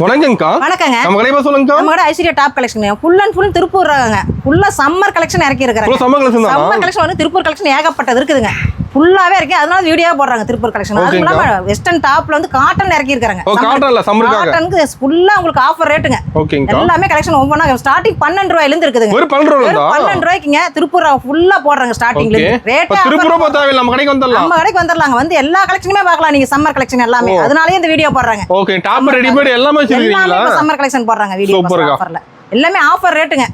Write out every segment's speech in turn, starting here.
வணக்கங்கக்கா. வணக்கங்க. நம்ம கடையை சொல்லுங்கக்கா. நம்ம கடை Aishwarya top collection full and full Tiruppur ரகங்க. ஃபுல்லா சம்மர் கலெக்ஷன் இறக்கி இருக்காங்க. சம்மர் கலெக்ஷன் வந்து திருப்பூர் கலெக்ஷன் ஏகப்பட்டது இருக்குதுங்க. ஃபுல்லாவே இருக்கு. அதனால வீடியோ போடுறாங்க திருப்பூர் கலெக்ஷன். அது இல்லாம வெஸ்டர்ன் டாப்ல வந்து காட்டன் இறக்கி இருக்காங்க. காட்டன்ல சம்மர்க்காக. காட்டனுக்கு ஃபுல்லா உங்களுக்கு ஆஃபர் ரேட்டுங்க. ஓகேங்கக்கா. எல்லாமே கலெக்ஷன் ஒவ்வொண்ணா ஸ்டார்டிங் 12 ரூபாயில இருந்து இருக்குதுங்க. ஒரு 12 ரூபாயா? 12 ரூபாய்க்குங்க திருப்பூர் ஃபுல்லா போடுறாங்க ஸ்டார்டிங்ல இருந்து. ரேட் திருப்பூர் போதாவே நம்ம கடைக்கு வந்துடலாம். நம்ம கடைக்கு வந்துடலாங்க. வந்து எல்லா கலெக்ஷனுமே பார்க்கலாம் நீங்க சம்மர் கலெக்ஷன் எல்லாமே. அதனாலயே இந்த வீடியோ போடுறாங்க. ஓகே. டாப் ரெடிமேட் எல்லாமே வச்சிருக்கீங்களா? சம்மர் கலெக்ஷன் போடுறாங்க வீடியோ ஆஃபர்ல. எல்லாமே ஆஃபர் ரேட்டுங்க.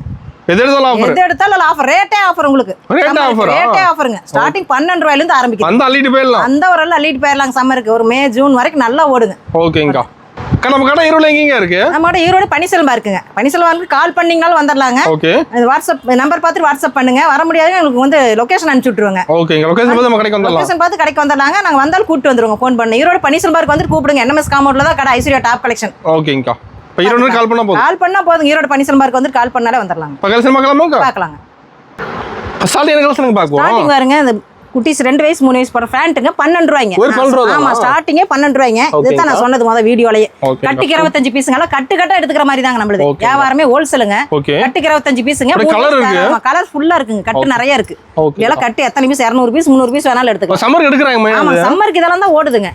எது எடுத்தாலும் ஆஃபர் ரேட்டே ஆஃபர் உங்களுக்கு. ரேட்டே ஆஃபருங்க. ஸ்டார்டிங் 12 ரூபாயில இருந்து ஆரம்பிக்குது. அந்த அள்ளிட்டு போயிடலாம். அந்த ஒரு அள்ளிட்டு போயிடலாம் சம்மருக்கு. ஒரு மே ஜூன் வரைக்கும் நல்லா ஓடுங்க. ஓகேங்கா. நம்ம கடை ஈரோடு எங்கங்க இருக்கு? நம்ம கடை ஈரோடு பனிசெல்வா இருக்குங்க. பனிசெல்வாக்கு கால் பண்ணீங்கனாலும் வந்துடலாங்க. ஓகே. வாட்ஸ்அப் நம்பர் பார்த்து வாட்ஸ்அப் பண்ணுங்க. வர முடியாது உங்களுக்கு வந்து லொகேஷன் அனுப்பிச்சு விட்டுருவாங்க. ஓகேங்க. லொகேஷன் பார்த்து நம்ம கடைக்கு வந்துடலாம். லொகேஷன் பார்த்து கடைக்கு வந்துடலாங்க. நாங்க வந்தாலும் கூட்டி வந்துருவோங்க. ஃபோன் பண்ணி ஈரோடு பனிசெல்வாக்கு வந்து கூப்பிடுங்க. என்எம்எஸ் காம்பவுண்ட்ல தான் கடை ஐஸ்வர்யா டாப் கலெக்ஷன். ஓகேங்கா. இப்ப ஈரோடு கால் பண்ணா போதும். கால் பண்ணா போதும். ஈரோடு பனிசெல்வாக்கு வந்து கால் பண்ணாலே வந்துடலாங்க. பகல்சன் பார்க்கலாமா? பார்க்கலாங்க. ஸ்டார்டிங் என்ன கலெக்ஷன் பாக்குவோம். ஸ்டார்டிங் பாருங்க. இந்த குட்டிஸ் 2 வயசு 3 வயசு போற ஃபேண்ட்டுங்க 12 ரூபாய்ங்க. ஆமா ஸ்டார்டிங்கே 12 ரூபாய்ங்க. இதுதான் நான் சொன்னது வீடியோலயே. கட்டுக்கு 25 பீஸுங்க. கட்டு கட்டா எடுத்துக்கிற மாதிரி தாங்க நம்மளுது. வியாபாரமே ஹோல்சேலுங்க. கட்டுக்கு 25 பீஸுங்க. கலர் ஃபுல்லா இருக்குங்க. கட்டு நிறைய இருக்கு. இதெல்லாம் கட்டு எத்தனை பீஸ் 200 பீஸ் 300 பீஸ் வேணாலும் எடுத்துக்கலாம். சம்மருக்கு எடுக்கறாங்க. ஆமா சம்மருக்கு இதெல்லாம் தான் ஓடுதுங்க.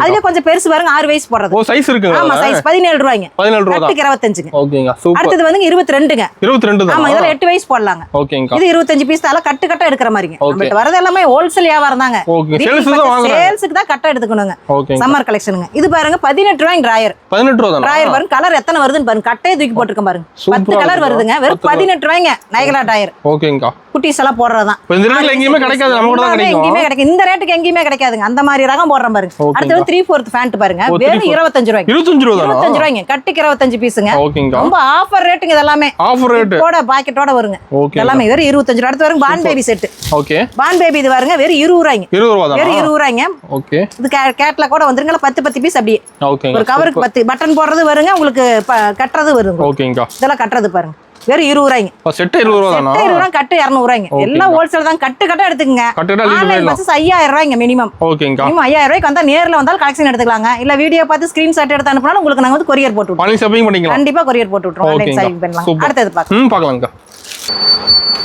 அதுலயே கொஞ்சம் பெருசு பாருங்க 6 வயசு போறது. ஓ சைஸ் இருக்குங்க. ஆமா சைஸ் 17 ரூபாய்ங்க. 17 ரூபாய். கட்டுக்கு 25ங்க. ஓகேங்க. சூப்பர். அடுத்து வந்து 22ங்க. 22 தான். ஆமா இதெல்லாம் 8 வயசு போடலாங்க. ஓகேங்க. இது 25 பீஸ் தான் கட்டு கட்டா எடுக்கிற மாதிரிங்க. நம்மட்ட வரது எல்லாமே ஹோல்சேல் வியாபாரம் தாங்க. சேல்ஸ்க்கு தான் கட்ட எடுத்துக்கணுங்க. சம்மர் கலெக்ஷனுங்க. இது பாருங்க 18 ரூபாய்ங்க டிராயர். 18 ரூபாய் தான். டிராயர் பாருங்க கலர் எத்தனை வருதுன்னு பாருங்க. கட்டையை தூக்கி போட்டுருக்கேன் பாருங்க. 10 கலர் வருதுங்க. வெறும் 18 ரூபாய்ங்க நைகலா டிராயர். ஓகேங்கா. குட்டீஸ் எல்லாம் போடுறதுதான். இந்த ரேட்ல எங்கேயுமே கிடைக்காது. நம்ம கூட தான் கிடைக்கும். எங்கேயுமே கிடைக்கும். இந்த ரேட்டுக்கு எங்கேயுமே கிடைக்காதுங்க. அந்த மாதிரி ரகம் போடுறேன் பாருங்க. அடுத்து 3/4 ஃபேண்ட் பாருங்க. வெறும் 25 ரூபாய்ங்க. 25 ரூபாய் தானா? 25 ரூபாய்ங்க. கட்டுக்கு 25 பீஸுங்க. ஓகேங்கா. ரொம்ப ஆஃபர் ரேட்டுங்க இதெல்லாம். Offer rate. போட பாக்கெட்டோட வருங்க. எல்லாமே வெறும் 25 ரூபாய். அடுத்து வருங்க born baby set. Okay. Born baby இது பாருங்க வெறும் 20 ரூபாய்ங்க. 20 ரூபாய் தான். வெறும் 20 ரூபாய்ங்க. ஓகே. இது கேட்ல கூட வந்துருங்க. 10 பீஸ் அப்படியே. ஓகேங்க. ஒரு கவருக்கு 10 பட்டன் போடுறது வருங்க. உங்களுக்கு கட்டறது வருங்க. ஓகேங்கா. இதெல்லாம் கட்டறது பாருங்க. வெறும் 20 ரூபாய்ங்க. செட் 20 ரூபாய் தானா? 20 ரூபாய் கட்டு 200 ரூபாய்ங்க. எல்லாம் ஹோல்சேல் தான். கட்டு கட்ட எடுத்துக்கங்க. ஆன்லைன் பஸ் 5000 ரூபாய்ங்க மினிமம். ஓகேங்கா. மினிமம் 5000 ரூபாய்க்கு வந்தா நேர்ல வந்தாலும் கலெக்ஷன் எடுத்துக்கலாங்க. இல்ல வீடியோ பார்த்து ஸ்கிரீன்ஷாட் எடுத்து அனுப்புனாலும் உங்களுக்கு நாங்க வந்து கொரியர் போட்டு விட்டுறோம். ஆன்லைன் ஷாப்பிங் பண்ணிக்கலாம். கண்டிப்பா கொரியர் போட்டு விட்டுறோம். ஆன்லைன் ஷாப்பிங் பண்ணலாம். அடுத்து பார்க்கலாம்க்கா.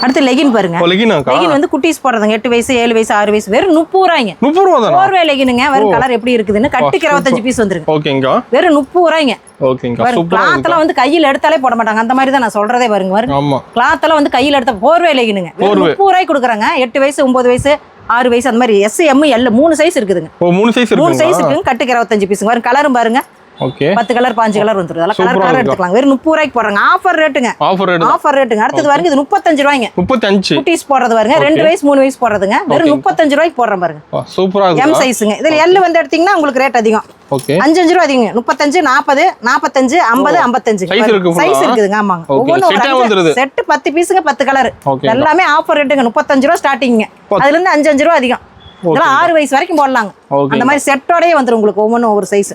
அடுத்து லெகின் பாருங்க. லெகின் வந்து குட்டீஸ் போடுறதுங்க. 8 வயசு 7 வயசு 6 வயசு வெறும் 30 ரூபாய்ங்க. 30 ரூபாய் தான். 4 வே லெகினுங்க. வெறும் கலர் எப்படி இருக்குதுன்னு கட்டுக்கு 25 பீஸ் வந்துருங்க. ஓகேங்கா. வெறும் 30 ரூபாய்ங்க. ஓகேங்கா. சூப்பரா இருக்கு. கிளாத்லாம் வந்து கையில எடுத்தாலே போட மாட்டாங்க. அந்த மாதிரி தான் நான் சொல்றதே பாருங்க. ஆமா. கிளாத்லாம் வந்து கையில எடுத்த 4 வே லெகினுங்க. 30 ரூபாய்க்கு கொடுக்குறாங்க. 8 வயசு 9 வயசு 6 வயசு அந்த மாதிரி S M L 3 சைஸ் இருக்குதுங்க. ஓ 3 சைஸ் இருக்கு. 3 சைஸ் இருக்குங்க. கட்டுக்கு 25 பீஸ். வரும் கலரும் பாருங்க. ஓகே. 10 கலர் 5 கலர் வந்துருது. அதெல்லாம் கலர் எடுத்துக்கலாம். வெறும் 30 ரூபாய்க்கு போடுறாங்க. ஆஃபர் ரேட்டுங்க. ஆஃபர் ரேட்டுங்க. அடுத்து பாருங்க இது 35 ரூபாய்ங்க. 35. குட்டீஸ் போடுறது பாருங்க. 2 வயசு 3 வயசு போடுறதுங்க. வெறும் 35 ரூபாய்க்கு போடுறேன் பாருங்க. சூப்பரா இருக்கு. M சைஸ்ங்க. இதுல L வந்து எடுத்தீங்கன்னா உங்களுக்கு ரேட் அதிகம். ஓகே. 5 ரூபாய் அதிகம். 35 40 45 50 55 சைஸ் இருக்குதுங்க. ஆமாங்க. ஒவ்வொரு செட் 10 பீஸ்ங்க 10 கலர். எல்லாமே ஆஃபர் ரேட்டுங்க. 35 ரூபாய் ஸ்டார்டிங்ங்க. அதுல இருந்து 5 ரூபாய் அதிகம். இதெல்லாம் 6 வயசு வரைக்கும் போடலாங்க. அந்த மாதிரி செட்டோடயே வந்துரும் உங்களுக்கு ஒவ்வொன்றும் ஒவ்வொரு சைஸ்.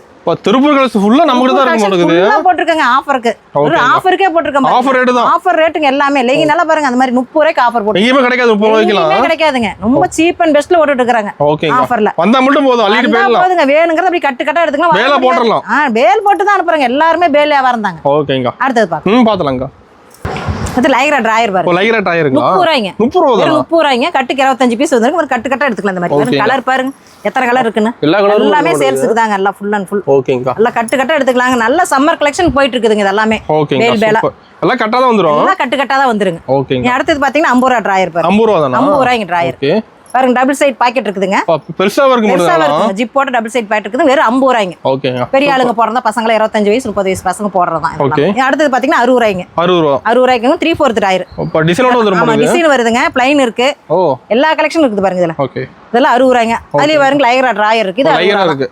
திருப்பூர் கலெக்ஷன் ஃபுல்லா நம்ம கிட்ட தான் இருக்கு மாட்டேங்குது. ஃபுல்லா போட்டுருக்காங்க ஆஃபருக்கு. ஒரு ஆஃபருக்கே போட்டுருக்காங்க. ஆஃபர் ரேட் தான். ஆஃபர் ரேட்டுங்க எல்லாமே. லெகின் நல்லா பாருங்க. அந்த மாதிரி 30 ரூபாய்க்கு ஆஃபர் போட்டு. எங்கேயுமே கிடைக்காது. 30 ரூபாய்க்குலாம் கிடைக்காதுங்க. ரொம்ப சீப் அண்ட் பெஸ்ட்ல ஓட்டிட்டு இருக்காங்க. ஆஃபர்ல வந்தா மட்டும் போதும். அள்ளிட்டு போயிடலாம். போதுங்க. வேணுங்கறது அப்படி கட்டு கட்டா எடுத்துக்கலாம். வேல போட்டுறலாம். வேல் போட்டு தான் அனுப்புறாங்க. எல்லாரும் வேல் வியாபாரம் தாங்க. ஓகேங்க. அடுத்து பாக்கலாம். பாத்தலாம்ங்க. அது லைக்ரா டிராயர் பாருங்க. லைக்ரா டிராயருங்களா? 30 ரூபாய்ங்க. 30 ரூபாய் தான். 30 ரூபாய்ங்க. கட்டுக்கு 25 பீஸ் வந்துருக்கு. ஒரு கட்டு கட்டா எடுத்துக்கலாம். இந்த மாதிரி கலர் பாருங்க. எத்தனை கலர் இருக்குன்னு. எல்லாமே சேல்ஸ்க்கு தாங்க. எல்லாம் ஃபுல் அண்ட் ஃபுல். ஓகேங்க. எல்லாம் கட்டு கட்டா எடுத்துக்கலாங்க. நல்ல சம்மர் கலெக்ஷன் போயிட்டு இருக்குதுங்க இது எல்லாமே. வேல் வேலா எல்லாம் கட்டா தான் வந்துரும். எல்லாம் கட்டு கட்டா தான் வந்துருங்க. ஓகேங்க. அடுத்து பாத்தீங்கன்னா 50 ரூபாய் டிராயர் பாருங்க. 50 ரூபாய் தானா? 50 ரூபாய்ங்க டிராயர். ஓகே. பாருங்க டபுள் சைடு பாக்கெட் இருக்குதுங்க. பெருசா இருக்கு மட்டும். ஜிப் போட்ட டபுள் சைடு பாக்கெட் இருக்குது. வெறும் 50 ரூபாய்ங்க. ஓகேங்க. பெரிய ஆளுங்க போறதா பசங்க 25 வயசு 30 வயசு பசங்க போறதா. ஓகே. அடுத்து பாத்தீங்கன்னா 60 ரூபாய்ங்க. 60 ரூபாய்க்கு 3/4 டயர். அப்ப டிசைனோட வந்துரும். ஆமா டிசைன் வருதுங்க. ப்ளைன் இருக்கு. ஓ எல்லா கலெக்ஷன் இருக்குது பாருங்க இதெல்லாம். ஓகே. இதெல்லாம் 60 ரூபாய்ங்க. அதுலயே பாருங்க லைக்ரா டிராயர் இருக்கு. இது லைக்ரா இருக்கு.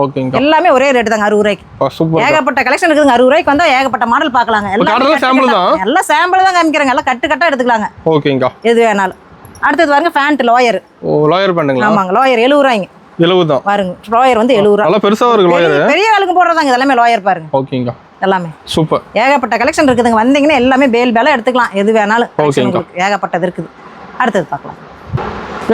ஓகேங்க. எல்லாமே ஒரே ரேட் தாங்க 60 ரூபாய்க்கு. சூப்பர். ஏகப்பட்ட கலெக்ஷன் இருக்குங்க. 60 ரூபாய்க்கு வந்தா ஏகப்பட்ட மாடல் பார்க்கலாங்க. எல்லாம் சாம்பிள் தான். எல்லாம் சாம்பிள் தான் காமிக்கறாங்க. எல்லாம் கட்டு கட்டா எடுத்துக்கலாங்க. ஓகேங்க. எது வேணாலும். அடுத்து பாருங்க ஃபேண்ட் லோயர். ஓ லோயர் பண்ணுங்களா? ஆமாங்க. லோயர் 70 ரூபாய்ங்க. 70 தான். பாருங்க லோயர் வந்து 70 ரூபாய். நல்லா பெருசா இருக்கு லோயர். பெரிய ஆளுங்க போடுறதாங்க இதெல்லாம் லோயர் பாருங்க. ஓகேங்க. எல்லாமே சூப்பர். ஏகப்பட்ட கலெக்ஷன் இருக்குதுங்க. வந்தீங்கன்னா எல்லாமே பேல் பேலா எடுத்துக்கலாம். எது வேணாலும் ஏகப்பட்டது இருக்குது. அடுத்து பார்க்கலாம்.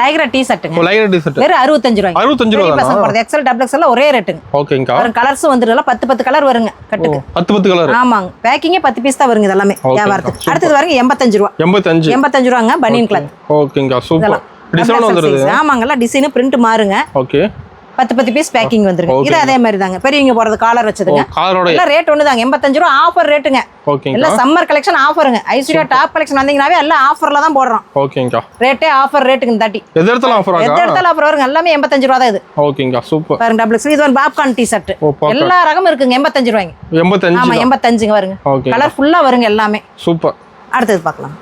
லைக்ரா டி ஷர்ட்டுங்க. லைக்ரா டி ஷர்ட் வெறும் 65 ரூபாய். 65 ரூபாய் பசங்க போறது எக்ஸ்எல் டபுள் எக்ஸ்எல் ஒரே ரேட்டுங்க. ஓகேங்கா. பாருங்க கலர்ஸ் வந்துடுல 10 கலர் வருங்க கட்டுக்கு. 10 கலர். ஆமாங்க. பேக்கிங்கே 10 பீஸ் தான் வருங்க இதெல்லாம் வியாபாரத்துக்கு. அடுத்து பாருங்க 85 ரூபாய். 85 ரூபாங்க பனியன் கிளாத். ஓகேங்கா சூப்பர். டிசைன் வந்துருது. ஆமாங்கல டிசைன் பிரிண்ட் மாறுங்க. ஓகே. 10 பீஸ் பேக்கிங் வந்துருங்க. இது அதே மாதிரி தாங்க. பெரியவங்க போறது காலர் வச்சதுங்க. காலரோட எல்லாம் ரேட் ஒண்ணுதாங்க. 85 ரூபாய் ஆஃபர் ரேட்டுங்க. ஓகேங்க. எல்லாம் சம்மர் கலெக்ஷன் ஆஃபருங்க. ஐஸ்வர்யா டாப் கலெக்ஷன் வந்தீங்கனாவே எல்லாம் ஆஃபர்ல தான் போடுறோம். ஓகேங்க. ரேட்டே ஆஃபர் ரேட்டுங்க 30. எது எடுத்தாலும் ஆஃபர் ஆகா. எது எடுத்தாலும் ஆஃபர் வருங்க. எல்லாமே 85 ரூபாய் தான் இது. ஓகேங்க சூப்பர். பாருங்க டபுள் எக்ஸ் இது வந்து பாப்கார்ன் டி ஷர்ட். எல்லா ரகமும் இருக்குங்க 85 ரூபாய்ங்க. 85. ஆமா 85ங்க வருங்க. ஓகே. கலர் ஃபுல்லா வருங்க எல்லாமே. சூப்பர். அடுத்து பார்க்கலாம்.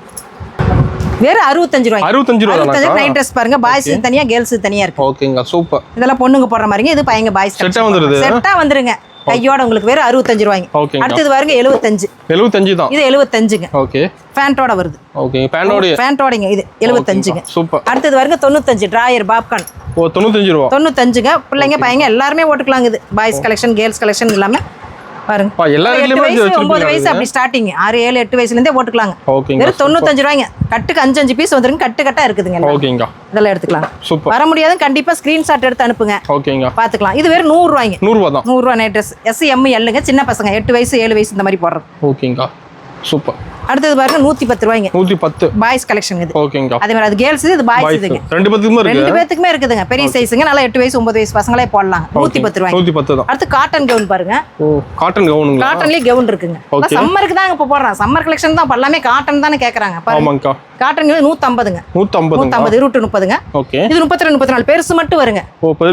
வேற 65 ரூபாய். 65 ரூபாய் தானா? நைட் ட்ரெஸ் பாருங்க. பாய்ஸ் தனியா கேர்ள்ஸ் தனியா இருக்கு. ஓகேங்க சூப்பர். இதெல்லாம் பொண்ணுங்க போடுற மாதிரிங்க. இது பையங்க பாய்ஸ் செட்டா வந்துருது. செட்டா வந்துருங்க. கையோட உங்களுக்கு வேற 65 ரூபாய்ங்க. ஓகேங்க. அடுத்து பாருங்க 75. 75 தான். இது 75ங்க. ஓகே. பேண்டோட வருது. ஓகே. பேண்டோடங்க இது 75ங்க. சூப்பர். அடுத்து பாருங்க 95 டிராயர் பாப்கார்ன். 95 ரூபாய். 95ங்க. பிள்ளைங்க பையங்க எல்லாரும் போட்டுக்கலாங்க இது. பாய்ஸ் கலெக்ஷன் கேர்ள்ஸ் கலெக்ஷன் எல்லாமே பாருங்க. எல்லா ரேட்லயுமே 9 வயசு அப்படி ஸ்டார்டிங் 6 7 8 வயசுல இருந்தே போட்டுக்கலாங்க. ஓகேங்க. வெறும் 95 ரூபாய்ங்க. கட்டுக்கு 5 பீஸ் வந்துருங்க. கட்டா இருக்குதுங்க. ஓகேங்க. இதெல்லாம் எடுத்துக்கலாம். சூப்பர். வர முடியாது கண்டிப்பா ஸ்கிரீன்ஷாட் எடுத்து அனுப்புங்க. ஓகேங்க. பாத்துக்கலாம். இது வெறும் 100 ரூபாய்ங்க. 100 ரூபாய் தான். 100 ரூபாய் நைட் ட்ரெஸ் எஸ் எம் எல்லுங்க. சின்ன பசங்க 8 வயசு 7 வயசு இந்த மாதிரி போடுறது. ஓகேங்க சூப்பர். அடுத்தது பாருங்க 110 ரூபாய்ங்க. 110 பாய்ஸ் கலெக்ஷன் இது. ஓகேங்க. அதே மாதிரி அது கேர்ள்ஸ் இது பாய்ஸ் இதுங்க. ரெண்டு பேத்துக்குமே இருக்கு. ரெண்டு பேத்துக்குமே இருக்குதுங்க. பெரிய சைஸ்ங்க. நல்லா 8 வயசு 9 வயசு பசங்களே போடலாம். 110 ரூபாய். 110 தான். அடுத்து காட்டன் கவுன் பாருங்க. ஓ காட்டன் கவுனுங்க. காட்டன்லயே கவுன் இருக்குங்க. சம்மருக்கு தான் இப்ப போடுறாங்க. சம்மர் கலெக்ஷன் தான் எல்லாமே காட்டன் தானே கேக்குறாங்க. ஆமாங்கா. காட்டன் 150ங்க. 150 ரூட் 30ங்க. ஓகே. இது 32 34 பெருசு மட்டும் வருங்க.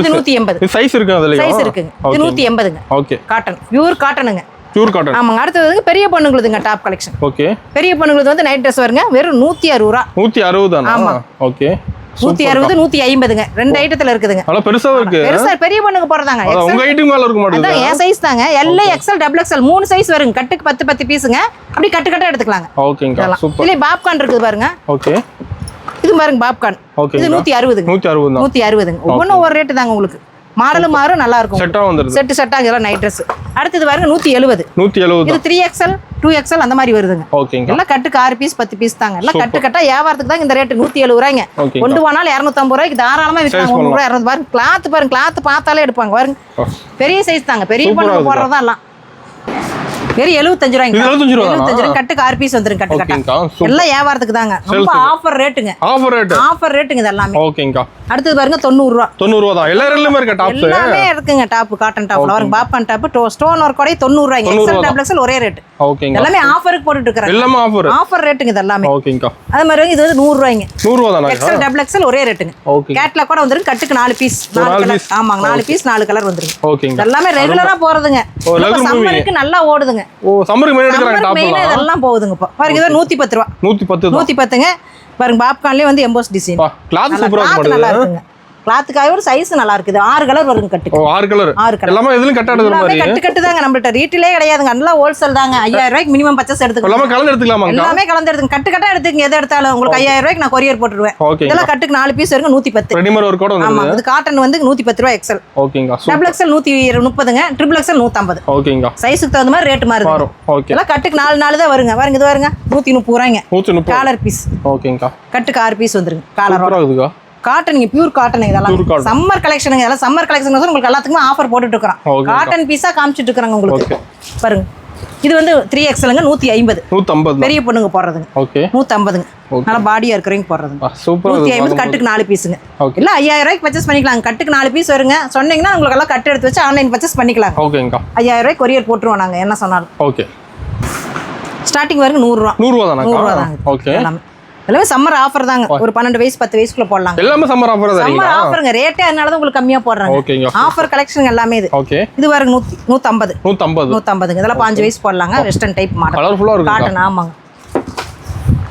இது 180. இது சைஸ் இருக்கு அதுல. சைஸ் இருக்குங்க. இது 180ங்க. ஓகே. காட்டன் பியூர் காட்டனுங்க. Pure cotton. ஆமாங்க. அடுத்தது பெரிய பொண்ணுங்களுதுங்க டாப் கலெக்ஷன். ஓகே. பெரிய பொண்ணுங்களுக்கு வந்து நைட் ட்ரெஸ் வருங்க. வெறும் 160 ரூபாய். 160 தானா? ஆமா. ஓகே. 160 150ங்க. ரெண்டு ஐட்டத்துல இருக்குதுங்க. அல பெருசா இருக்கு. பெருசா பெரிய பொண்ணுக்கு போறதாங்க. உங்க ஐட்டம் மேல இருக்க மாட்டேங்குது. அதான் என் சைஸ் தாங்க. L XL double XL 3 size வருங்க. கட்டுக்கு 10 பீஸுங்க. அப்படி கட்டா எடுத்துக்கலாங்க. ஓகேங்க சூப்பர். இல்ல பாப்கார்ன் இருக்குது பாருங்க. ஓகே. இது பாருங்க பாப்கார்ன். இது 160ங்க. 160 தான். 160ங்க. ஒவ்வொன்றும் ஒரு ரேட்டு தாங்க உங்களுக்கு. மாடலும் மாறும் நல்லா இருக்கும். செட்டா வந்துருது. செட்டா இதெல்லாம் நைட் ட்ரெஸ். அடுத்தது பாருங்க 170. 170. இது 3XL 2XL அந்த மாதிரி வருதுங்க. ஓகேங்க. எல்லாம் கட்டுக்கு 6 பீஸ் 10 பீஸ் தாங்க. எல்லாம் கட்டா வியாபாரத்துக்கு தான் இந்த ரேட் 170 ரூபாய்ங்க. கொண்டு போனாலும் 250 ரூபாய்க்கு தாராளமா விற்றாங்க. 300 ரூபாய் 200 பாருங்க. கிளாத் பாருங்க. கிளாத் பார்த்தாலே எடுப்பாங்க பாருங்க. பெரிய சைஸ் தாங்க. பெரிய பொண்ணுக்கு போடுறதா எல்லாம். வெறும் 75 ரூபாய்ங்க. 75 ரூபாய். 75 ரூபாய் கட்டுக்கு 6 பீஸ் வந்துரும். கட்டா எல்லாம் வியாபாரத்துக்கு தாங்க. ரொம்ப ஆஃபர் ரேட்டுங்க. ஆஃபர் ரேட்டுங்க இது எல்லாமே. ஓகேங்க. அடுத்து பாருங்க 90 ரூபாய். 90 ரூபாய் தான். எல்லா ரேட்லயுமே இருக்க டாப்ஸ். எல்லாமே இருக்குங்க. டாப் காட்டன் டாப்ல பாருங்க. பாப்கார்ன் டாப் ஸ்டோன் ஒர்க் கூட 90 ரூபாய்ங்க. எக்ஸ்எல் டபுள் எக்ஸ்எல் ஒரே ரேட். ஓகேங்க. எல்லாமே ஆஃபருக்கு போட்டுட்டு இருக்காங்க. எல்லாமே ஆஃபர். ஆஃபர் ரேட்டுங்க இது எல்லாமே. ஓகேங்க. அதே மாதிரி இது வந்து 100 ரூபாய்ங்க. 100 ரூபாய் தானா? எக்ஸ்எல் டபுள் எக்ஸ்எல் ஒரே ரேட்டுங்க. ஓகே. கேட்லாக் கூட வந்துரும். கட்டுக்கு 4 பீஸ் 4 கலர். ஆமாங்க 4 பீஸ் 4 கலர் வந்துரும். ஓகேங்க. எல்லாமே ரெகுலரா போறதுங்க. சம்மருக்கு நல்லா ஓடுதுங்க. ஓ சம்மருக்கு மெயின் எடுக்கறாங்க டாப்ல. மெயினா இதெல்லாம் போகுதுங்க இப்ப. பாருங்க இது 110 ரூபாய். 110ங்க. பாருங்க பாப்கார்ன்லயே வந்து எம்போஸ் டிசைன். கிளாத் சூப்பரா இருக்கு. நல்லா இருக்குங்க. கிளாத்துக்காக ஒரு சைஸ் நல்லா இருக்குது. 6 கலர் வருங்க கட்டுக்கு. 6 கலர். எல்லாமே எதுலயும் கட்ட எடுக்கிற மாதிரி. கட்டு தாங்க. நம்மள்ட்ட ரீட்டிலே கிடையாதுங்க. நல்லா ஹோல்சேல் தாங்க. 5000 ரூபாய்க்கு மினிமம் பர்சேஸ் எடுத்துக்கலாம். எல்லாமே கலந்து எடுத்துக்கலாமா? எல்லாமே கலந்து எடுத்துங்க. கட்டா எடுத்துங்க. எதை எடுத்தாலும் உங்களுக்கு 5000 ரூபாய்க்கு நான் கொரியர் போட்டுடுவேன். இதெல்லாம் கட்டுக்கு 4 பீஸ் வருங்க 110. ரெடிமேட் ஒரு கோட் வந்து. ஆமா இது காட்டன் வந்து 110 ரூபாய் எக்ஸ்எல். ஓகேங்க. டபுள் எக்ஸ்எல் 130ங்க. Triple XL 150. ஓகேங்க. சைஸ்க்கு தகுந்த மாதிரி ரேட் மாறுது. ஓகே. எல்லாம் கட்டுக்கு 4 தான் வருங்க. பாருங்க இது பாருங்க 130 ரூபாய்ங்க. 130. Collar piece. ஓகேங்க. கட்டுக்கு 6 பீஸ் வந்துருங்க. காலர் சூப்பரா இருக்குங்க. காட்டன் பியூர் காட்டன் இதெல்லாம் சம்மர் கலெக்ஷனுங்க. இதெல்லாம் சம்மர் கலெக்ஷன் உங்களுக்கு எல்லாத்துக்குமே ஆஃபர் போட்டுட்டு இருக்கோம். காட்டன் பீஸா காமிச்சிட்டு இருக்காங்க உங்களுக்கு. பாருங்க இது வந்து 3XLங்க 150. 150 பெரிய பொண்ணுங்க போடுறதுங்க. ஓகே. 150ங்க. நல்லா பாடியா இருக்கிறவங்க போடுறதுங்க. சூப்பரா 150 கட்டுக்கு 4 பீஸ்ங்க. இல்ல 5000 ரூபாய்க்கு பர்ச்சேஸ் பண்ணிக்கலாம். கட்டுக்கு 4 பீஸ் வருங்க. சொன்னீங்கன்னா உங்களுக்கு எல்லாம் கட்டு எடுத்து வச்சு ஆன்லைன் பர்ச்சேஸ் பண்ணிக்கலாம். ஓகேங்க. 5000 ரூபாய்க்கு கொரியர் போட்டுருவோம் நாங்க என்ன சொன்னாலும். ஓகே. ஸ்டார்டிங் வருங்க 100 ரூபாய். 100 ரூபாய் தானா? 100 ரூபாய் தாங்க. ஓகே. எல்லாமே சம்மர் ஆஃபர் தாங்க. ஒரு 12 வயசு 10 வயசுக்குள்ள போடலாம். எல்லாமே சம்மர் ஆஃபர் தான். சம்மர் ஆஃபருங்க. ரேட்டே அதனால தான் உங்களுக்கு கம்மியா போடுறாங்க. ஓகேங்க. ஆஃபர் கலெக்ஷன் எல்லாமே இது. ஓகே. இது பாருங்க 150. 150ங்க. இதெல்லாம் 5 வயசு போடலாங்க. Western type model. கலர்ஃபுல்லா இருக்கு. காட்டன் ஆமாங்க.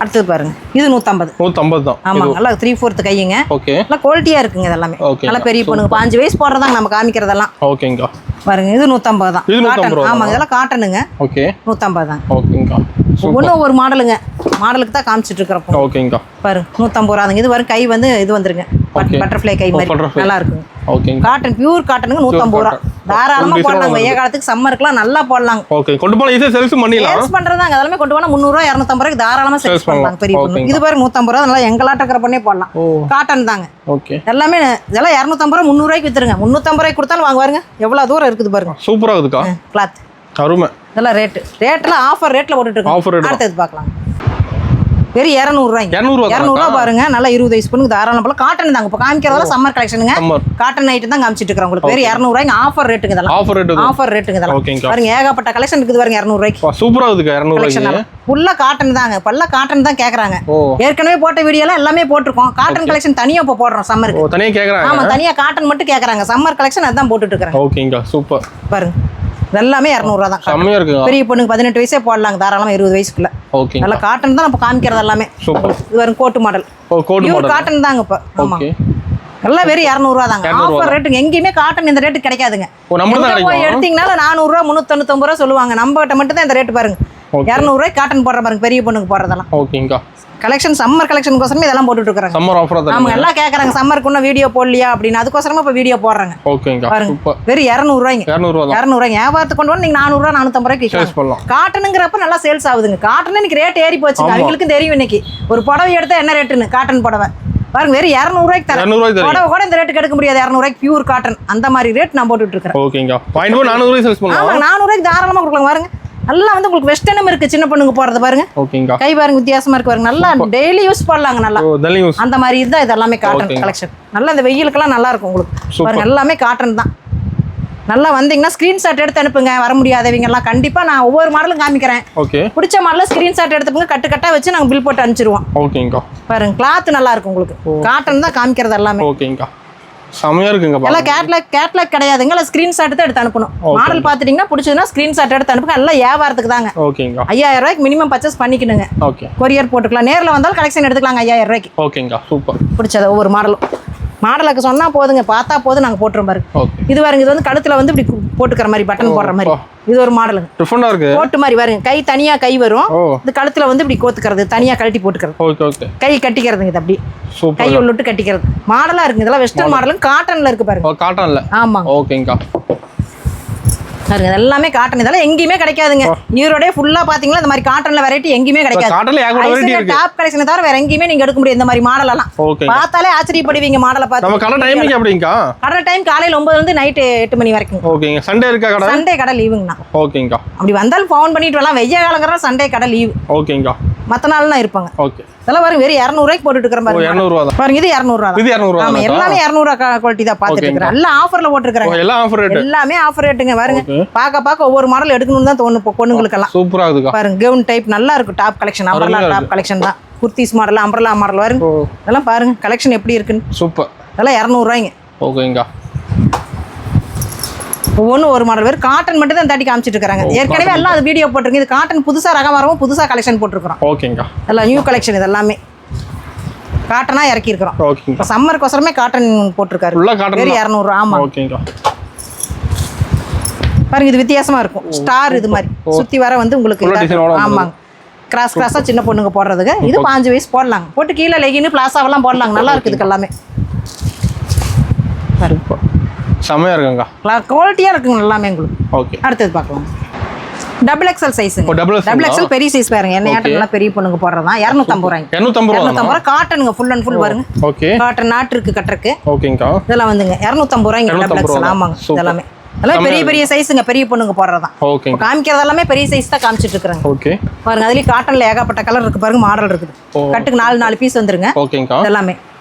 அடுத்து பாருங்க இது 150. 150 தான். ஆமாங்க. நல்லா 3/4 கைங்க. ஓகே. நல்லா குவாலிட்டியா இருக்குங்க இதெல்லாம். நல்லா பெரிய பொண்ணுங்க 5 வயசு போடுறதாங்க நம்ம காமிக்கிறதெல்லாம். ஓகேங்க. பாருங்க இது 150 தான். இது 150 ஆமாங்க. இதெல்லாம் காட்டனுங்க. ஓகே. 150 தான். ஓகேங்க. ஒவ்வொன்றும் ஒரு மாடலுங்க. மாடலுக்கு தான் காமிச்சிட்டு இருக்கிறோம். ஓகேங்கா. பாருங்க 150 ரூபாங்க. இது வரும் கை வந்து இது வந்துருங்க பட்டர்ஃப்ளை கை மாதிரி நல்லா இருக்குங்க. ஓகேங்க. காட்டன் பியூர் காட்டனுக்கு 150 ரூபா. தாராளமா போடலாம். வெய்ய காலத்துக்கு சம்மருக்குலாம் நல்லா போடலாம். ஓகே. கொண்டு போனா ஈஸியா சேல்ஸ் பண்ணிடலாம். சேல்ஸ் பண்றதாங்க. அதெல்லாம் கொண்டு போனா 300 ரூபாய் 250 ரூபாய்க்கு தாராளமா சேல்ஸ் பண்ணலாம். பெரிய பொண்ணு இது பாருங்க 150 ரூபாய் நல்லா எங்கலாட்ட இருக்கிற பண்ணே போடலாம். காட்டன் தாங்க. ஓகே. எல்லாமே இதெல்லாம் 250 ரூபாய் 300 ரூபாய்க்கு வித்துருங்க. 350 ரூபாய்க்கு கொடுத்தாலும் வாங்க பாருங்க எவ்வளவு தூரம் இருக்குது பாருங்க. சூப்பரா இருக்குக்கா. கிளாத் அருமை. இதெல்லாம் ரேட்ல ஆஃபர் ரேட்ல போட்டுட்டு இருக்கோம். அடுத்து பார்க்கலாம். வெறும் 200 ரூபாய்ங்க. 200 ரூபா பாருங்க. நல்லா 20 வயசு பொண்ணுக்கு தாராளம் போல. காட்டன் தாங்க. இப்போ காமிக்கிறதெல்லாம் சம்மர் கலெக்ஷனுங்க. காட்டன் ஐட்டம் தான் காமிச்சிட்டு இருக்கேன் உங்களுக்கு. வெறும் 200 ரூபாய்ங்க. ஆஃபர் ரேட்டுங்க இதெல்லாம். ஆஃபர் ரேட்டுங்க இதெல்லாம். பாருங்க ஏகப்பட்ட கலெக்ஷன் இருக்குது பாருங்க 200 ரூபாய்க்கு. சூப்பரா இருக்குங்க 200 ரூபாய்க்கு. ஃபுல்லா காட்டன் தாங்க. பல்ல காட்டன் தான் கேக்குறாங்க. ஏற்கனவே போட்ட வீடியோல எல்லாமே போட்டுருக்கோம். காட்டன் கலெக்ஷன் தனியா இப்ப போடுறோம் சம்மருக்கு. தனியா கேக்குறாங்க. ஆமா தனியா காட்டன் மட்டும் கேக்குறாங்க. சம்மர் கலெக்ஷன் அதான் போட்டுட்டு இருக்கேன். ஓகேங்க. சூப்பர். பாருங்க எல்லாமே 200 ரூபா தான். செம்மையா இருக்கு. பெரிய பொண்ணுக்கு 18 வயசே போடலாம் தாராளமா 20 வயசுக்குள்ள. ஓகே. நல்ல காட்டன் தான் நம்ம காமிக்கிறது எல்லாமே. சூப்பர். இது வரும் கோட் மாடல். பியூர் காட்டன் தாங்க இப்ப. ஆமா. எல்லாம் வெறும் 200 ரூபா தாங்க. ஆஃபர் ரேட்டுங்க. எங்கேயுமே காட்டன் இந்த ரேட்டு கிடைக்காதுங்க. போய் எடுத்தீங்கனால 400 ரூபா 399 ரூபா சொல்லுவாங்க. நம்ம கிட்ட மட்டும் தான் இந்த ரேட் பாருங்க. 200 ரூபாய் காட்டன் போடுற பாருங்க பெரிய பொண்ணுக்கு போடுறதெல்லாம். ஓகேங்கா. கலெக்ஷன் சம்மர் கலெக்ஷனுக்கோசரமே இதெல்லாம் போட்டுட்டு இருக்காங்க. சம்மர் ஆஃபர் தான். ஆமா எல்லாம் கேக்குறாங்க சம்மருக்கு இன்னும் வீடியோ போடலையா அப்படின்னு. அதுக்கோசரமா இப்ப வீடியோ போடுறாங்க. ஓகேங்கா. பாருங்க வெறும் 200 ரூபாய்ங்க. 200 ரூபாய்ங்க. வியாபாரத்துக்கு கொண்டு வந்து நீங்க 400 ரூபா 450 ரூபாய்க்கு விற்கலாம். காட்டனுங்கிறப்ப நல்லா சேல்ஸ் ஆகுதுங்க. காட்டன் இன்னைக்கு ரேட் ஏறி போச்சு. அவங்களுக்கும் தெரியும் இன்னைக்கு ஒரு புடவை எடுத்தா என்ன ரேட்டுன்னு. காட்டன் புடவை பாருங்க வெறும் 200 ரூபாய்க்கு தரேன். புடவை கூட இந்த ரேட்டுக்கு எடுக்க முடியாது. 200 ரூபாய்க்கு பியூர் காட்டன் அந்த மாதிரி ரேட் நான் போட்டுட்டு இருக்கேன். ஓகேங்கா. 400 ரூபாய்க்கு சேல்ஸ் பண்ணலாம். ஆமா 400 ரூபாய்க்கு தாராளமா கொடுக்கலாம். பாருங்க நல்லா வந்து உங்களுக்கு வெஸ்டர்னும் இருக்கு. சின்ன பொண்ணுங்க போறது பாருங்க. ஓகேங்கா. கை பாருங்க வித்தியாசமா இருக்கு பாருங்க. நல்லா டெய்லி யூஸ் பண்ணலாங்க. நல்லா அந்த மாதிரி இதுதான் இது எல்லாமே காட்டன் கலெக்ஷன். நல்லா இந்த வெயிலுக்கெல்லாம் நல்லா இருக்கும் உங்களுக்கு. பாருங்க எல்லாமே காட்டன் தான். நல்லா வந்தீங்கன்னா ஸ்கிரீன்ஷாட் எடுத்து அனுப்புங்க. வர முடியாதவங்க எல்லாம் கண்டிப்பா நான் ஒவ்வொரு மாடலும் காமிக்கிறேன். ஓகே. பிடிச்ச மாடல ஸ்கிரீன்ஷாட் எடுத்துங்க. கட்டா வச்சு நாங்க பில் போட்டு அனுப்பிச்சிருவோம். ஓகேங்கா. பாருங்க கிளாத் நல்லா இருக்கும் உங்களுக்கு. காட்டன் தான் காமிக்கிறது எல்லாமே. ஓகேங்கா. செமையா இருக்குங்க. எல்லாம் கேட்லாக் கிடையாதுங்க. எல்லாம் ஸ்கிரீன்ஷாட் தான் எடுத்து அனுப்பணும். மாடல் பாத்துட்டீங்கன்னா பிடிச்சதுன்னா ஸ்கிரீன்ஷாட் எடுத்து அனுப்புங்க. எல்லாம் வியாபாரத்துக்கு தாங்க. ஓகேங்கா. 5000 ரூபாய்க்கு மினிமம் பர்ச்சேஸ் பண்ணிக்கணுங்க. ஓகே. கொரியர் போட்டுக்கலாம். நேர்ல வந்தாலும் கலெக்ஷன் எடுத்துக்கலாங்க 5000 ரூபாய்க்கு. ஓகேங்கா. சூப்பர். பிடிச்சது ஒவ்வொரு மாடலும் மாடலுக்கு சொன்னா போதுங்க. பார்த்தா போதும் நாங்க போட்டுறோம் பாருங்க. இது பாருங்க. இது வந்து கழுத்துல வந்து இப்படி போட்டுக்கிற மாதிரி பட்டன் போடுற மாதிரி. இது ஒரு மாடலுங்க. டிஃபரெண்டா இருக்கு. போட்டு மாதிரி பாருங்க. கை தனியா கை வரும். இந்த கழுத்துல வந்து இப்படி கோத்துக்கிறது. தனியா கழட்டி போட்டுக்கிறது. Okay okay. கை கட்டிக்கிறதுங்க. இது அப்படி கை உள்ளுட்டு கட்டிக்கிறது. மாடலா இருக்கு. இதெல்லாம் வெஸ்டர்ன் மாடலும் காட்டன்ல இருக்கு பாருங்க. காட்டன்ல. ஆமா. ஓகேங்கா. பாருங்க எல்லாமே காட்டன். இதெல்லாம் எங்கேயுமே கிடைக்காதுங்க. ஈரோடே ஃபுல்லா பாத்தீங்களா இந்த மாதிரி காட்டன்ல வெரைட்டி எங்கேயுமே கிடைக்காது. காட்டன்ல ஏகப்பட்ட வெரைட்டி இருக்கு. டாப் கலெக்ஷன் தவிர வேற எங்கேயுமே நீங்க எடுக்க முடியாது இந்த மாதிரி மாடல் எல்லாம். பார்த்தாலே ஆச்சரியப்படுவீங்க மாடலை பார்த்து. நம்ம கடை டைமிங் எப்படிங்கா? கடை டைம் காலையில 9 இருந்து நைட் 8 மணி வரைக்கும். ஓகேங்க. சண்டே இருக்கா கடை? சண்டே கடை லீவுங்கண்ணா. ஓகேங்கா. அப்படி வந்தாலும் ஃபோன் பண்ணிட்டு வரலாம். வெய்ய காலங்கற சண்டே கடை லீவ். ஓகேங்கா. மத்த நாள்லாம் இருப்பாங்க. ஓகே. இதெல்லாம் பாருங்க வெறும் 200 ரூபாய்க்கு போட்டுட்டு இருக்கறேன் பாருங்க. 200 ரூபாய் தான். பாருங்க இது 200 ரூபாய். இது 200 ரூபாய். ஆமா எல்லாமே 200 ரூபாய் குவாலிட்டி தான் பாத்துட்டு இருக்கறேன். எல்லாம் ஆஃபர்ல போட்டுருக்காங்க. எல்லாம் ஆஃபர் ரேட். எல்லாமே ஆஃபர் ரேட்டுங்க. பாருங்க பாக்க ஒவ்வொரு மாடல் எடுக்கணும்னு தான் தோணும் பொண்ணுங்களுக்கு எல்லாம். சூப்பரா இருக்குக்கா. பாருங்க கவுன் டைப் நல்லா இருக்கு. Top collection umbrella top collection தான். குர்தீஸ் மாடல் அம்பர்லா மாடல் பாருங்க. இதெல்லாம் பாருங்க கலெக்ஷன் எப்படி இருக்குன்னு. சூப்பர். இதெல்லாம் 200 ரூபாய்ங்க. ஓகேங்கா. ஒவ்வொன்றும் ஒரு மாடல் வேறு காட்டன் மட்டும் தான் தட்டி காமிச்சிட்டு இருக்காங்க. ஏற்கனவே எல்லாம் அது வீடியோ போட்டிருக்கு. இது காட்டன் புதுசா ரகம் வரவும் புதுசா கலெக்ஷன் போட்டுருக்கோம். ஓகேங்கா. எல்லாம் நியூ கலெக்ஷன். இது எல்லாமே காட்டனா இறக்கி இருக்கிறோம். ஓகேங்க. இப்போ சம்மருக்கோசரமே காட்டன் போட்டிருக்காரு. ஃபுல்லா காட்டன். வெறும் 200 ரூபாய். ஆமா. ஓகேங்கா. பாருங்க இது வித்தியாசமா இருக்கும். ஸ்டார் இது மாதிரி சுத்தி வர வந்து உங்களுக்கு. ஆமாங்க. கிராஸா சின்ன பொண்ணுங்க போடுறதுக்கு. இது 5 வயசு போடலாங்க. போட்டு கீழே லெகின் பிளாசாவெல்லாம் போடலாங்க. நல்லா இருக்குது இதுக்கு எல்லாமே. பாருங்க செமையா இருக்குங்க. குவாலிட்டியா இருக்குங்க எல்லாமே உங்களுக்கு. ஓகே. அடுத்தது பார்க்கலாம். டபுள் எக்ஸ்எல் சைஸுங்க. டபுள் எக்ஸ்எல் பெரிய சைஸ் பாருங்க. என்ன நல்லா பெரிய பொண்ணுங்க போடுறதா 250 ரூபாய். 250 ரூபாய் காட்டனுங்க. ஃபுல் அண்ட் ஃபுல் பாருங்க. ஓகே. காட்டன் நாட்டு இருக்கு கட்டருக்கு. ஓகேங்கா. இதெல்லாம் வந்துங்க 250 ரூபாய்ங்க. Double XL. ஆமாங்க. இதெல்லாம் எல்லாம் பெரிய பெரிய சைஸுங்க. பெரிய பொண்ணுங்க போடுறதா. ஓகே. காமிக்கிறது எல்லாமே பெரிய சைஸ் தான் காமிச்சிட்டு இருக்காங்க. ஓகே. பாருங்க அதுலயே காட்டன்ல ஏகப்பட்ட கலர் இருக்கு பாருங்க. மாடல் இருக்குது. கட்டுக்கு 4 பீஸ் வந்துருங்க. ஓகேங்கா. இதெல்லாமே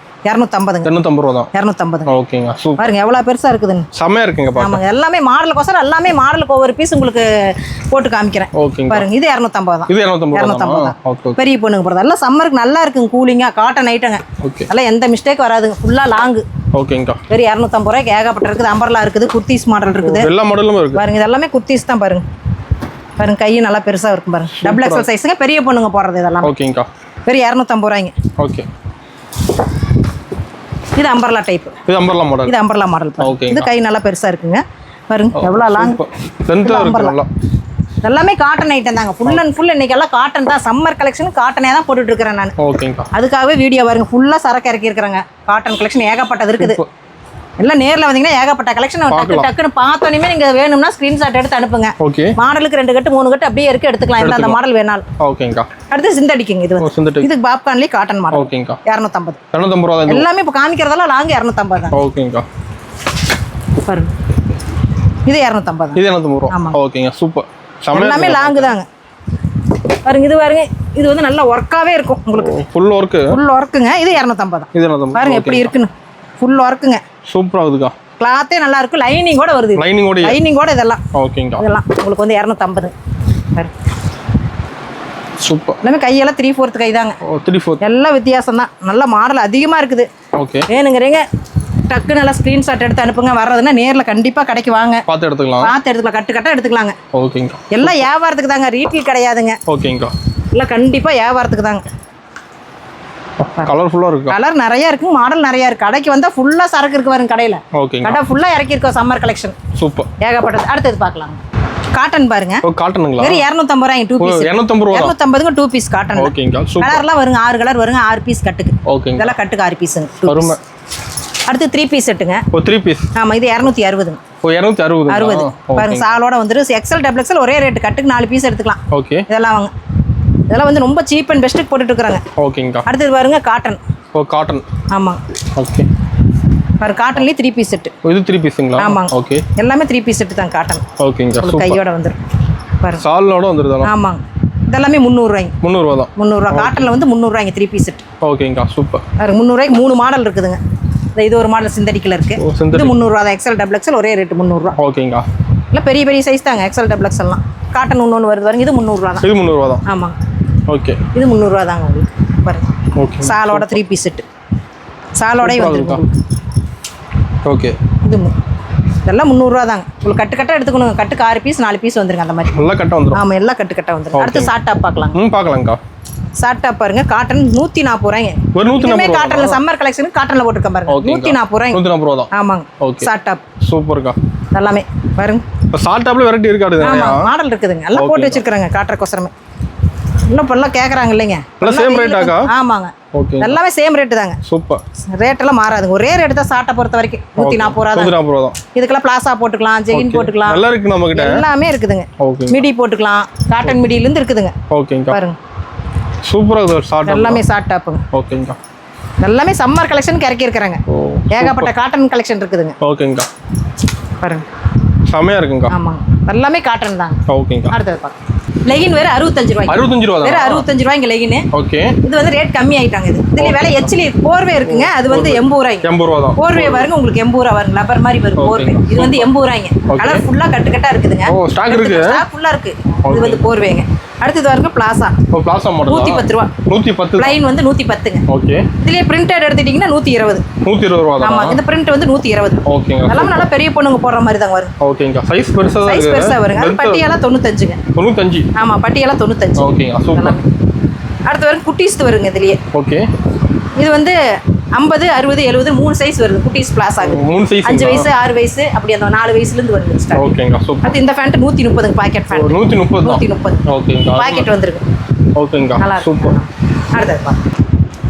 250ங்க. 250 ரூபாய் தான். 250. ஓகேங்க. சூப்பர். பாருங்க எவ்வளவு பெருசா இருக்குதுன்னு. செமையா இருக்குங்க பாருங்க. ஆமாங்க எல்லாமே மாடலுக்கோசரம் எல்லாமே மாடலுக்கு ஒவ்வொரு பீஸ் உங்களுக்கு போட்டு காமிக்கிறேன். ஓகேங்க. பாருங்க இது 250 தான். இது 250 தான். ஓகே. பெரிய பொண்ணுங்க போறது எல்லாம் சம்மருக்கு நல்லா இருக்குங்க. கூலிங்கா காட்டன் ஐட்டங்க. ஓகே. எல்லாம் எந்த மிஸ்டேக் வராதுங்க. ஃபுல்லா லாங். ஓகேங்கா. வெறும் 250 ரூபாய்க்கு ஏகப்பட்ட இருக்குது. அம்பர்லா இருக்குது. குர்தீஸ் மாடல் இருக்குது. எல்லா மாடலும் இருக்கு. பாருங்க இது எல்லாமே குர்தீஸ் தான். பாருங்க பாருங்க கை நல்லா பெருசா இருக்கும் பாருங்க. டபுள் எக்ஸ்எல் சைஸ்ங்க. பெரிய பொண்ணுங்க போடுறது இதெல்லாம். ஓகேங்கா. வெறும் 250 ரூபாய்ங்க. ஓகே. இது அம்பர்லா டைப். இது அம்பர்லா மாடல். இது அம்பர்லா மாடல். ஓகே. இது கை நல்லா பெருசா இருக்குங்க. பாருங்க எவ்வளவு லாங் லெந்த் இருக்கு. நல்லா எல்லாமே காட்டன் ஐட்டம் தாங்க. ஃபுல் அண்ட் ஃபுல் இன்னைக்கு எல்லாம் காட்டன் தான். சம்மர் கலெக்ஷன் காட்டனே தான் போட்டுட்டு இருக்கிறேன் நான். ஓகேங்கா. அதுக்காகவே வீடியோ பாருங்க. ஃபுல்லா சரக்கு இறக்கி இருக்கிறாங்க. காட்டன் கலெக்ஷன் ஏகப்பட்டது இருக்குது. எல்லாம் நேர்ல வந்தீங்கன்னா ஏகப்பட்ட கலெக்ஷன் டக்கு டக்குன்னு பார்த்தோன்னே நீங்க வேணும்னா ஸ்கிரீன்ஷாட் எடுத்து அனுப்புங்க. ஓகே. மாடலுக்கு 2 கட்டு 3 கட்டு அப்படியே இருக்கு, எடுத்துக்கலாம். எந்த அந்த மாடல் வேணாலும். ஓகேங்கா. அடுத்து சிந்தடிக்குங்க. இது வந்து இது பாப்கார்ன்லயே காட்டன் மாடல். ஓகேங்கா. 250. 250 ரூபாய் தான். எல்லாமே இப்ப காமிக்கிறதெல்லாம் லாங் 250 தான். ஓகேங்கா. பாருங்க. இது 250 தான். இது 250 ரூபாய். ஓகேங்க. சூப்பர். எல்லாமே லாங் தாங்க. பாருங்க இது பாருங்க. இது வந்து நல்ல வர்க்காவே இருக்கும் உங்களுக்கு. Full work. ஃபுல் வர்க்குங்க. இது 250 தான். இது 250. பாருங்க எப்படி இருக்குன்னு. ஃபுல் வர்க்குங்க. சூப்பரா இருக்குக்கா. கிளாத்தே நல்லா இருக்கு. லைனிங் கூட வருது. லைனிங் கூட இதெல்லாம். ஓகேங்கா. இதெல்லாம் உங்களுக்கு வந்து 250. பாருங்க. சூப்பர். எல்லாமே கையெல்லாம் 3/4 கை தாங்க. 3/4. எல்லாம் வித்தியாசம் தான். நல்ல மாடல் அதிகமா இருக்குது. ஓகே. வேணுங்கிறீங்க டக்கு நல்லா ஸ்கிரீன்ஷாட் எடுத்து அனுப்புங்க. வர்றதுன்னா நேர்ல கண்டிப்பா கடைக்கு வாங்க. பார்த்து எடுத்துக்கலாம். கட்டு கட்டா எடுத்துக்கலாங்க. ஓகேங்கா. எல்லாம் வியாபாரத்துக்கு தாங்க. ரீட்டெயில் கிடையாதுங்க. ஓகேங்கா. எல்லாம் கண்டிப்பா வியாபாரத்துக்கு தாங்க. கலர்ஃபுல்லா இருக்கு. கலர் நிறைய இருக்கு, மாடல் நிறைய இருக்கு. கடைக்கு வந்தா ஃபுல்லா சரக்கு இருக்கு பாருங்க கடையில. ஓகேங்க. கடை ஃபுல்லா இறக்கி இருக்கோம் சம்மர் கலெக்ஷன். சூப்பர். ஏகப்பட்டது. அடுத்து பார்க்கலாம். காட்டன் பாருங்க. காட்டனுங்களா? வெறும் 250 ரூபாய் 2 பீஸ். 250 ரூபாய். 250க்கு 2 பீஸ் காட்டன். ஓகேங்க. சூப்பர். கலர்லாம் வருங்க. 6 கலர் வருங்க. 6 பீஸ் கட்டுக்கு. ஓகேங்க. இதெல்லாம் கட்டுக்கு 6 பீஸ்ங்க. அருமை. அடுத்து 3 பீஸ் செட்டுங்க. 3 பீஸ். ஆமா இது 260. 260. பாருங்க சாலோட வந்துரு. எக்ஸல் டபுள் எக்ஸல் ஒரே ரேட். கட்டுக்கு 4 பீஸ் எடுத்துக்கலாம். ஓகே. இதெல்லாம் வாங்க. இதெல்லாம் வந்து ரொம்ப சீப் அண்ட் பெஸ்ட்டுக்கு போட்டுட்டு இருக்காங்க. ஓகேங்க. அடுத்து பாருங்க காட்டன். காட்டன். ஆமா. ஓகே. பாருங்க காட்டன்லயே 3 பீஸ் செட். இது 3 பீஸ்ங்களா? ஆமா. ஓகே. எல்லாமே 3 பீஸ் செட் தான் காட்டன். ஓகேங்க. சூப்பர். கையோட வந்துரும். பாருங்க. சாலோட வந்துருதா? ஆமாங்க. இதெல்லாமே 300 ரூபாய். 300 ரூபாய் தான். 300 ரூபாய். காட்டன்ல வந்து 300 ரூபாய்ங்க 3 பீஸ் செட். ஓகேங்க. சூப்பர். பாருங்க 300 ரூபாய்க்கு 3 மாடல் இருக்குதுங்க. இது ஒரு மாடல் சிந்தடிக்கல இருக்கு. இது 300 ரூபாய் தான். எக்ஸல் டபுள் எக்ஸல் ஒரே ரேட் 300 ரூபாய். ஓகேங்க. இல்ல பெரிய பெரிய சைஸ் தாங்க எக்ஸல் டபுள் எக்ஸல் எல்லாம். காட்டன் இன்னொன்னு வருது பாருங்க. இது 300 ரூபாய் தான். இது 300 ரூபாய் தான். ஆமா. ஓகே. இது 300 ரூபாய் தாங்க உங்களுக்கு. பாருங்க. ஓகே. சாலோட 3 பீஸ் செட். சாலோடே வந்துருக்கு. ஓகே. இதெல்லாம் 300 ரூபாய் தாங்க. உங்களுக்கு கட்டு கட்டா எடுத்துக்கணும். கட்டுக்கு 6 பீஸ் 4 பீஸ் வந்துருங்க அந்த மாதிரி. எல்லாம் கட்ட வந்துரும். ஆமா எல்லாம் கட்டு கட்டா வந்துரும். அடுத்து ஷார்ட் டாப் பார்க்கலாம். பார்க்கலாம்க்கா. ஷார்ட் டாப் பாருங்க. காட்டன் 140 ரூபாய்ங்க. ஒரு 140 ரூபாய். காட்டன்ல சம்மர் கலெக்ஷன் காட்டன்ல போட்டுருக்கேன் பாருங்க. 140 ரூபாய். 140 ரூபாய் தான். ஆமாங்க. ஓகே. Short top. சூப்பர்க்கா. எல்லாமே பாருங்க. இப்ப ஷார்ட் டாப்ல வெரைட்டி இருக்காது. ஆமா மாடல் இருக்குதுங்க. எல்லாம் போட்டு வச்சிருக்காங்க காட்றக்கோசரமே. இன்னும் இப்பெல்லாம் கேக்குறாங்க இல்லைங்க. எல்லாம் சேம் ரேட் ஆகா? ஆமாங்க. ஓகே. எல்லாமே சேம் ரேட் தாங்க. சூப்பர். ரேட் எல்லாம் மாறாதுங்க. ஒரே ரேட் தான் ஷார்ட்டை பொறுத்த வரைக்கும் 140 ரூபாய் தான். 140 ரூபாய் தான். இதுக்கெல்லாம் பிளாசா போட்டுக்கலாம், ஜெகின் போட்டுக்கலாம். எல்லாம் இருக்கு நம்ம கிட்ட. எல்லாமே இருக்குதுங்க. ஓகே. மிடி போட்டுக்கலாம். காட்டன் மிடில இருந்து இருக்குதுங்க. ஓகேங்க. பாருங்க. சூப்பரா இருக்கு ஷார்ட் டாப். எல்லாமே ஷார்ட் டாப்புங்க. ஓகேங்க. எல்லாமே சம்மர் கலெக்ஷன் இறக்கி இருக்காங்க. ஏகப்பட்ட காட்டன் கலெக்ஷன் இருக்குதுங்க. ஓகேங்க. பாருங்க. செமையா இருக்குங்க. ஆமாங்க. எல்லாமே காட்டன் தாங்க. ஓகேங்க. அடுத்து பாருங்க. லெகின் வேற 65 ரூபாய். 65 ரூபாய் தான். வேற 65 ரூபாய்ங்க லெகின். ஓகே. இது வந்து ரேட் கம்மி ஆயிட்டாங்க இது. இதுல வேற எச்லி போர்வே இருக்குங்க. அது வந்து 80 ரூபாய்ங்க. 80 ரூபாய் தான். போர்வே பாருங்க உங்களுக்கு 80 ரூபாய் வரும். லப்பர் மாதிரி வரும் போர்வே. இது வந்து 80 ரூபாய்ங்க. கலர் ஃபுல்லா கட்டு கட்டா இருக்குதுங்க. ஓ ஸ்டாக் இருக்கு. ஸ்டாக் ஃபுல்லா இருக்கு. இது வந்து போர்வேங்க. அடுத்து பாருங்க பிளாசா. ஓ பிளாசா மாடல் 110 ரூபாய். 110. ப்ளைன் வந்து 110ங்க. ஓகே. இதுலயே பிரிண்டட் எடுத்துட்டீங்கன்னா 120. 120 ரூபாய் தான். ஆமா இந்த பிரிண்ட் வந்து 120. ஓகேங்க. எல்லாமே நல்லா பெரிய பொண்ணுங்க போடுற மாதிரி தான் வரும். ஓகேங்க. சைஸ் பெருசா தான் இருக்கு. சைஸ் பெருசா வருங்க. அது பட்டியெல்லாம் 95ங்க. 95. ஆமா பட்டியெல்லாம் 95. ஓகேங்க. சூப்பர். அடுத்து வரும் குட்டீஸ் வருங்க இதுலயே. ஓகே. இது வந்து 50 60 70 3 சைஸ் வருது. குட்டீஸ் பிளாஸ் ஆகுது. 3 சைஸ். 5 வயசு 6 வயசு அப்படி அந்த 4 வயசுல இருந்து வருது ஸ்டார்ட். ஓகேங்க. சூப்பர். அது இந்த ஃபேண்ட் 130 பாக்கெட் ஃபேண்ட். 130 தான். 130. ஓகேங்க. பாக்கெட் வந்திருக்கு. ஓகேங்க. நல்லா சூப்பர். அடுத்து பாருங்க.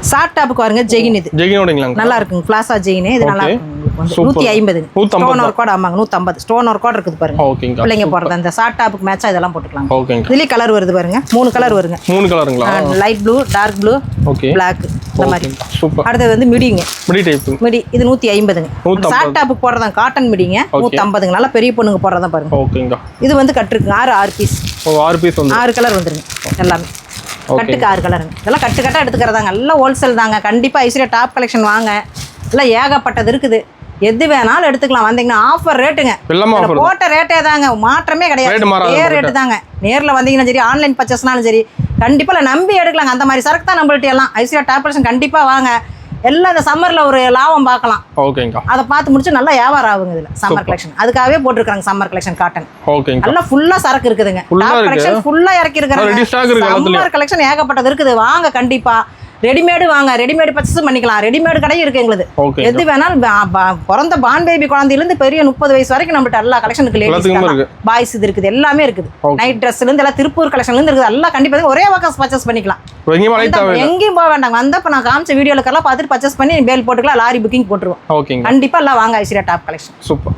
ஷார்ட் டாப்புக்கு பாருங்க ஜெகின் இது. ஜெகினோடங்களா? நல்லா இருக்குங்க. பிளாசா ஜெகின் இது நல்லா இருக்கு. 150. ஸ்டோன் ஒர்க் கோட் ஆமாங்க 150. ஸ்டோன் ஒர்க் கோட் இருக்குது பாருங்க. ஓகேங்க. பிள்ளைங்க போறது அந்த ஷார்ட் டாப்புக்கு மேட்சா இதெல்லாம் போட்டுக்கலாம். ஓகேங்க. இதுலயே கலர் வருது பாருங்க. 3 கலர் வருங்க. 3 கலருங்களா? Light blue, dark blue, okay, Black இந்த மாதிரி. சூப்பர். அடுத்து வந்து மிடிங்க. Midi type. மிடி இது 150ங்க. ஷார்ட் டாப்புக்கு போறதா காட்டன் மிடிங்க 150ங்க. நல்லா பெரிய பொண்ணுங்க போறதா பாருங்க. ஓகேங்க. இது வந்து கட்டுருக்கு 6 பீஸ். ஓ 6 பீஸ் வந்து 6 கலர் வந்துருங்க எல்லாமே. கட்டுக்கு 6 கலருங்க. இதெல்லாம் கட்டு கட்டா எடுத்துக்கிறதாங்க. எல்லாம் ஹோல்சேல் தாங்க. கண்டிப்பா ஐஸ்வர்யா டாப் கலெக்ஷன் வாங்க. எல்லாம் ஏகப்பட்டது இருக்குது. எது வேணாலும் எடுத்துக்கலாம். வந்தீங்கன்னா ஆஃபர் ரேட்டுங்க. போட்ட ரேட்டே தாங்க. மாற்றமே கிடையாது. இதே ரேட்டு தாங்க. நேரில் வந்தீங்கன்னா சரி, ஆன்லைன் பர்ச்சேஸ்னாலும் சரி, கண்டிப்பாக நம்பி எடுக்கலாங்க. அந்த மாதிரி சரக்கு தான் நம்மள்ட்ட எல்லாம். ஐஸ்வர்யா டாப் கலெக்ஷன் கண்டிப்பாக வாங்க. எல்லாம் இந்த சம்மர்ல ஒரு லாபம் பார்க்கலாம். ஓகேங்க. அதை பார்த்து முடிச்சு நல்லா வியாபாரம் ஆகுங்க இதுல சம்மர் கலெக்ஷன். அதுக்காகவே போட்டுருக்காங்க சம்மர் கலெக்ஷன் காட்டன். ஓகேங்க. நல்லா ஃபுல்லா சரக்கு இருக்குதுங்க. டாப் கலெக்ஷன் ஃபுல்லா இறக்கி இருக்காங்க. சம்மர் கலெக்ஷன் ஏகப்பட்டது இருக்குது. வாங்க கண்டிப்பா. ரெடிமேடு வாங்க, ரெடிமேடு பர்ச்சேஸ் பண்ணிக்கலாம். ரெடிமேடு கடையும் இருக்கு எங்களுக்கு. ஓகே. எது வேணாலும் பிறந்த பான் பேபி குழந்தையிலிருந்து பெரிய 30 வயசு வரைக்கும் நம்மகிட்ட எல்லா கலெக்ஷனுக்கு லேடிஸ் பாய்ஸ் இது இருக்குது, எல்லாமே இருக்குது. நைட் ட்ரெஸ்ல இருந்து எல்லாம் திருப்பூர் கலெக்ஷன்ல இருந்து இருக்குது. எல்லாம் கண்டிப்பா ஒரே வாக்கம் பர்ச்சேஸ் பண்ணிக்கலாம். எங்கேயும் போக வேண்டாம். வந்தா இப்ப நான் காமிச்ச வீடியோல பார்த்துட்டு பர்ச்சேஸ் பண்ணி பேல் போட்டுக்கலாம். லாரி புக்கிங் போட்டுருவோம். ஓகே. கண்டிப்பா எல்லாம் வாங்க ஐஸ்வர்யா டாப் கலெக்ஷன். சூப்பர்.